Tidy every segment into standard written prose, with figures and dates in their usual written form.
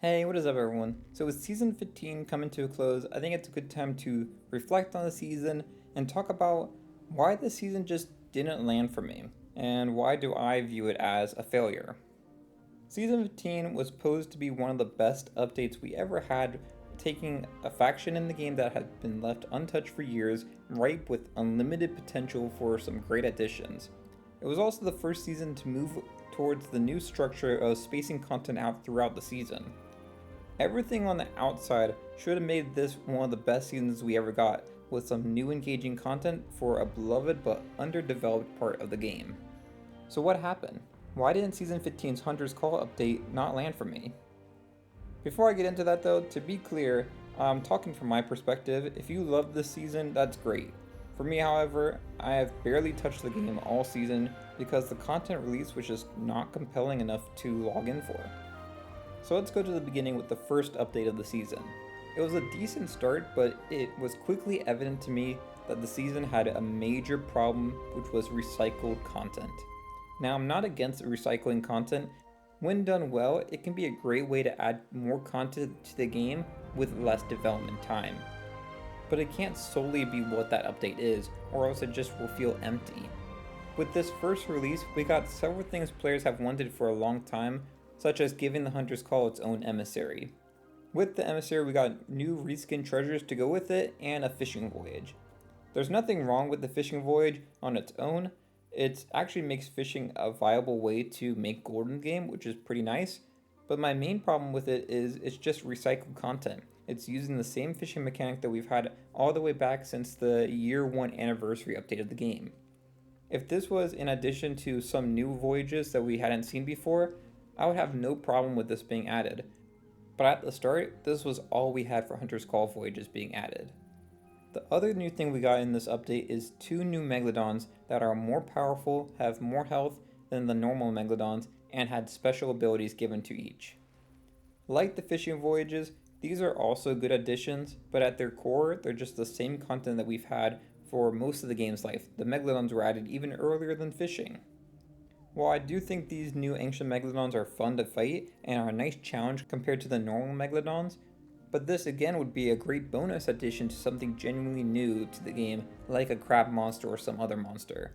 Hey, what is up, everyone? So, with season 15 coming to a close, I think it's a good time to reflect on the season and talk about why the season just didn't land for me, and why do I view it as a failure. Season 15 was posed to be one of the best updates we ever had, taking a faction in the game that had been left untouched for years, ripe with unlimited potential for some great additions. It was also the first season to move towards the new structure of spacing content out throughout the season. Everything on the outside should have made this one of the best seasons we ever got, with some new engaging content for a beloved but underdeveloped part of the game. So what happened? Why didn't Season 15's Hunter's Call update not land for me? Before I get into that though, to be clear, I'm talking from my perspective. If you love this season, that's great. For me, however, I have barely touched the game all season because the content release was just not compelling enough to log in for. So let's go to the beginning with the first update of the season. It was a decent start, but it was quickly evident to me that the season had a major problem, which was recycled content. Now, I'm not against recycling content. When done well, it can be a great way to add more content to the game with less development time. But it can't solely be what that update is, or else it just will feel empty. With this first release, we got several things players have wanted for a long time, such as giving the Hunter's Call its own emissary. With the emissary, we got new reskin treasures to go with it and a fishing voyage. There's nothing wrong with the fishing voyage on its own. It actually makes fishing a viable way to make gold in the game, which is pretty nice. But my main problem with it is it's just recycled content. It's using the same fishing mechanic that we've had all the way back since the year 1 anniversary update of the game. If this was in addition to some new voyages that we hadn't seen before, I would have no problem with this being added. But at the start, this was all we had for Hunter's Call voyages being added. The other new thing we got in this update is 2 new Megalodons that are more powerful, have more health than the normal Megalodons, and had special abilities given to each. Like the fishing voyages, these are also good additions, but at their core, they're just the same content that we've had for most of the game's life. The Megalodons were added even earlier than fishing. While I do think these new ancient Megalodons are fun to fight and are a nice challenge compared to the normal Megalodons, but this again would be a great bonus addition to something genuinely new to the game, like a crab monster or some other monster.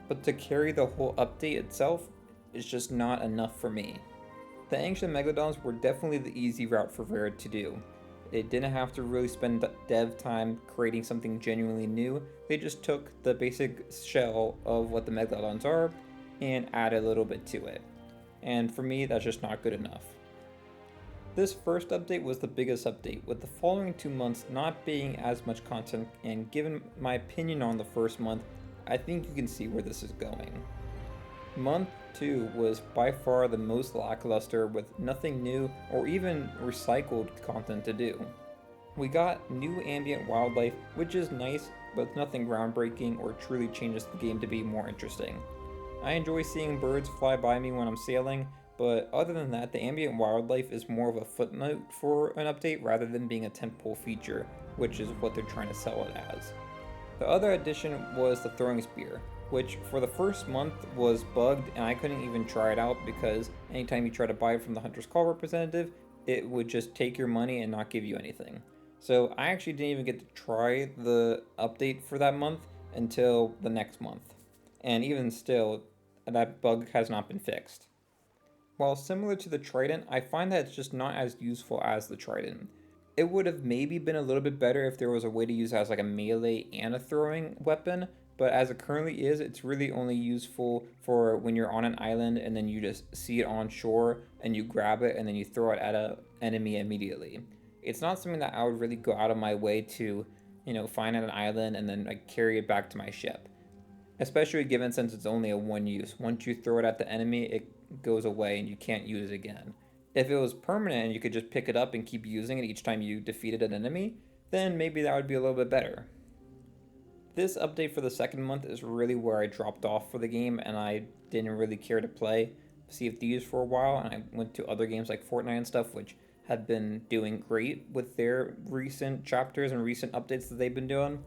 But to carry the whole update itself is just not enough for me. The ancient Megalodons were definitely the easy route for Rare to do. It didn't have to really spend dev time creating something genuinely new, they just took the basic shell of what the Megalodons are and add a little bit to it. And for me, that's just not good enough. This first update was the biggest update, with the following 2 months not being as much content, and given my opinion on the first month, I think you can see where this is going. Month 2 was by far the most lackluster, with nothing new or even recycled content to do. We got new ambient wildlife, which is nice, but nothing groundbreaking or truly changes the game to be more interesting. I enjoy seeing birds fly by me when I'm sailing, but other than that, the ambient wildlife is more of a footnote for an update rather than being a tentpole feature, which is what they're trying to sell it as. The other addition was the throwing spear, which for the first month was bugged and I couldn't even try it out because anytime you try to buy it from the Hunter's Call representative, it would just take your money and not give you anything. So I actually didn't even get to try the update for that month until the next month. And even still, that bug has not been fixed. While similar to the Trident, I find that it's just not as useful as the Trident. It would have maybe been a little bit better if there was a way to use it as like a melee and a throwing weapon, but as it currently is, it's really only useful for when you're on an island and then you just see it on shore and you grab it and then you throw it at an enemy immediately. It's not something that I would really go out of my way to, find at an island and then like carry it back to my ship. Especially given since it's only a one use. Once you throw it at the enemy, it goes away and you can't use it again. If it was permanent and you could just pick it up and keep using it each time you defeated an enemy, then maybe that would be a little bit better. This update for the second month is really where I dropped off for the game and I didn't really care to play Sea of Thieves for a while, and I went to other games like Fortnite and stuff, which had been doing great with their recent chapters and recent updates that they've been doing.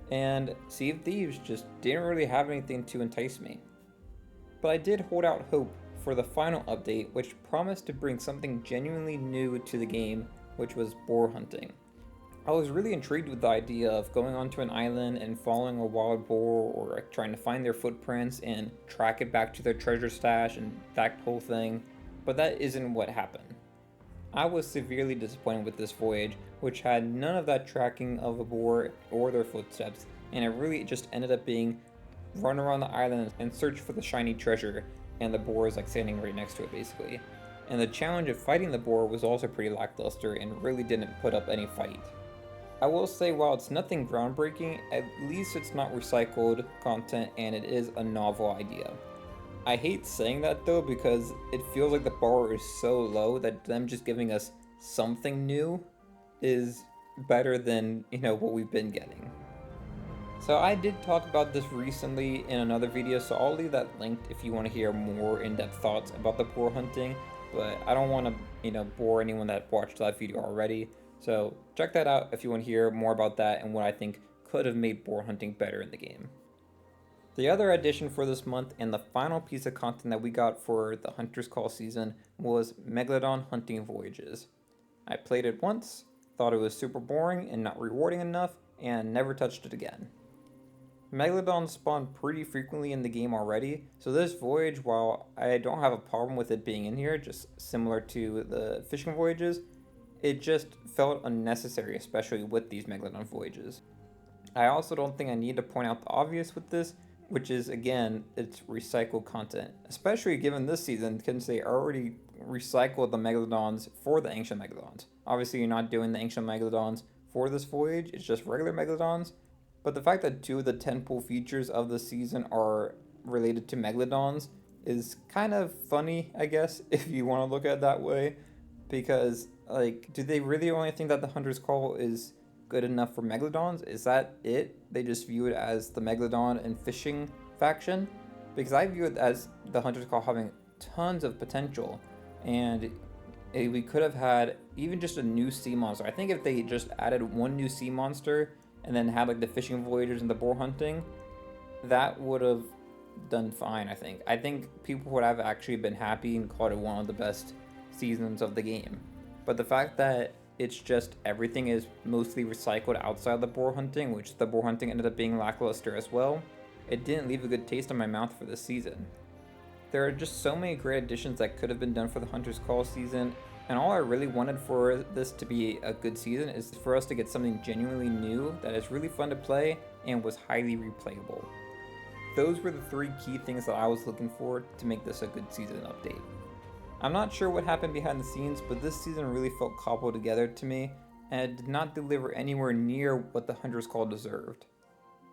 And Sea of Thieves just didn't really have anything to entice me. But I did hold out hope for the final update, which promised to bring something genuinely new to the game, which was boar hunting. I was really intrigued with the idea of going onto an island and following a wild boar, or like trying to find their footprints and track it back to their treasure stash and that whole thing, but that isn't what happened. I was severely disappointed with this voyage, which had none of that tracking of a boar or their footsteps, and it really just ended up being run around the island and search for the shiny treasure, and the boar is like standing right next to it basically. And the challenge of fighting the boar was also pretty lackluster and really didn't put up any fight. I will say, while it's nothing groundbreaking, at least it's not recycled content and it is a novel idea. I hate saying that though, because it feels like the bar is so low that them just giving us something new is better than, what we've been getting. So I did talk about this recently in another video, so I'll leave that linked if you want to hear more in-depth thoughts about the boar hunting, but I don't want to, bore anyone that watched that video already. So check that out if you want to hear more about that and what I think could have made boar hunting better in the game. The other addition for this month and the final piece of content that we got for the Hunter's Call season was Megalodon hunting voyages. I played it once, thought it was super boring and not rewarding enough, and never touched it again. Megalodons spawn pretty frequently in the game already, so this voyage, while I don't have a problem with it being in here, just similar to the fishing voyages, it just felt unnecessary, especially with these Megalodon voyages. I also don't think I need to point out the obvious with this, which is, again, it's recycled content, especially given this season, since they already recycled the Megalodons for the Ancient Megalodons. Obviously, you're not doing the Ancient Megalodons for this voyage, it's just regular Megalodons, but the fact that 2 of the 10 pull features of the season are related to Megalodons is kind of funny, I guess, if you want to look at it that way, because, do they really only think that the Hunter's Call is good enough for Megalodons? Is that it? They just view it as the Megalodon and fishing faction? Because I view it as the Hunter's Call having tons of potential, and we could have had even just a new sea monster. I think if they just added one new sea monster and then had the fishing voyagers and the boar hunting, that would have done fine, I think. I think people would have actually been happy and called it one of the best seasons of the game. But the fact that it's just everything is mostly recycled outside the boar hunting, which the boar hunting ended up being lackluster as well, it didn't leave a good taste in my mouth for this season. There are just so many great additions that could have been done for the Hunter's Call season, and all I really wanted for this to be a good season is for us to get something genuinely new that is really fun to play and was highly replayable. Those were the 3 key things that I was looking for to make this a good season update. I'm not sure what happened behind the scenes, but this season really felt cobbled together to me, and it did not deliver anywhere near what the Hunter's Call deserved.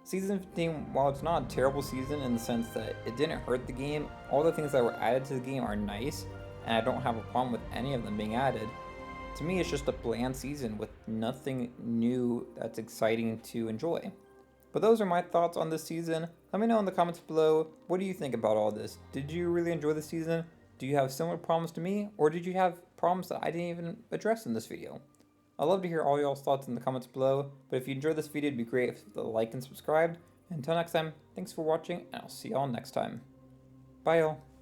Season 15, while it's not a terrible season in the sense that it didn't hurt the game, all the things that were added to the game are nice, and I don't have a problem with any of them being added. To me, it's just a bland season with nothing new that's exciting to enjoy. But those are my thoughts on this season. Let me know in the comments below, what do you think about all this? Did you really enjoy the season? Do you have similar problems to me, or did you have problems that I didn't even address in this video? I'd love to hear all y'all's thoughts in the comments below, but if you enjoyed this video, it'd be great if you like and subscribed. Until next time, thanks for watching, and I'll see y'all next time. Bye y'all.